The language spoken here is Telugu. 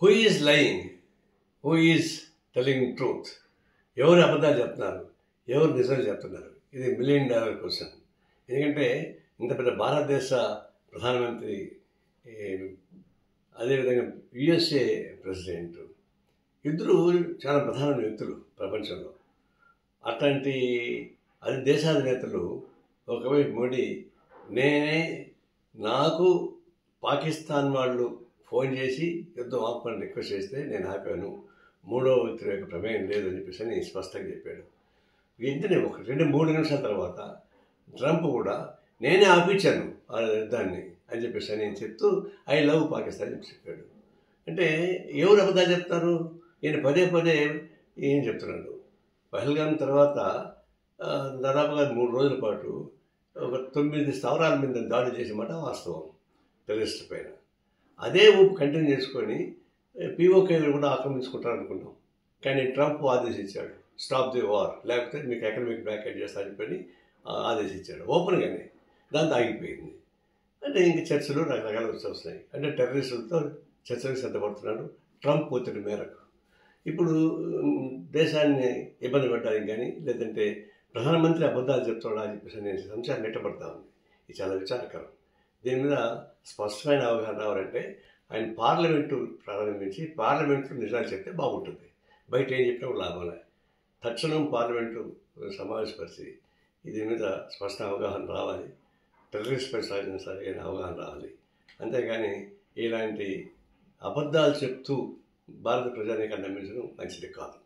Who is lying, who is telling truth? ఎవరు అబద్ధాలు చెప్తున్నారు, ఎవరు నిజాలు చెప్తున్నారు? ఇది $1 మిలియన్ క్వశ్చన్. ఎందుకంటే ఇంత పెద్ద భారతదేశ ప్రధానమంత్రి, అదేవిధంగా యుఎస్ఏ ప్రెసిడెంట్, ఇద్దరు చాలా ప్రధానమైన వ్యక్తులు ప్రపంచంలో. అట్లాంటి దేశాధినేతలు ఒకవైపు మోడీ, నాకు పాకిస్తాన్ వాళ్ళు ఫోన్ చేసి యుద్ధం ఆపమని రిక్వెస్ట్ చేస్తే నేను ఆపాను, మూడో వ్యక్తి యొక్క ప్రమేయం లేదు అని చెప్పేసి స్పష్టంగా చెప్పాడు. వెంటనే 2-3 నిమిషాల తర్వాత ట్రంప్ కూడా నేనే ఆపించాను ఆ యుద్ధాన్ని అని చెప్పేసి నేను చెప్తూ ఐ లవ్ పాకిస్తాన్ అని చెప్పాడు. అంటే ఎవరు అబద్ధాలు చెప్తారు? ఈయన పదే పదే ఏం చెప్తున్నాడు. పహల్గాం తర్వాత దాదాపుగా 3 రోజుల పాటు ఒక 9 స్థావరాల మీద దాడి చేసే మాట వాస్తవం టెర్రరిస్ట్ పైన. అదే ఊపు కంటిన్యూ చేసుకొని పీఓకేలు కూడా ఆక్రమించుకుంటారు అనుకున్నాం. కానీ ట్రంప్ ఆదేశించాడు, స్టాప్ ది వార్, లేకపోతే మీకు ఎకనామిక్ బ్లాకేజ్ చేస్తా చెప్పని ఆదేశించాడు ఓపెన్గానే. దాంతో ఆగిపోయింది. అంటే ఇంక చర్చలు రకరకాల వస్తున్నాయి. అంటే టెర్రరిస్టులతో చర్చలకు సిద్ధపడుతున్నాడు ట్రంప్ ఒత్తిడి మేరకు. ఇప్పుడు దేశాన్ని ఇబ్బంది పెట్టడానికి కానీ, లేదంటే ప్రధానమంత్రి అబద్ధాలు చెప్తాడా అని చెప్పేసి నేను సంశయం నెట్టబడతా ఉంది. ఇది చాలా విచారకరం. దీని మీద స్పష్టమైన అవగాహన రావాలంటే ఆయన పార్లమెంటు ప్రారంభించి పార్లమెంట్లో నిజాలు చెప్తే బాగుంటుంది. బయట ఏం చెప్పినా కూడా లాభాలే. తక్షణం పార్లమెంటు సమావేశపరిచి దీని మీద స్పష్ట అవగాహన రావాలి. టెర్రరిస్ట్ పై సరైన అవగాహన రావాలి. అంతేగాని ఇలాంటి అబద్ధాలు చెప్తూ భారత ప్రజానీకాన్ని నమ్మించడం మంచిది కాదు.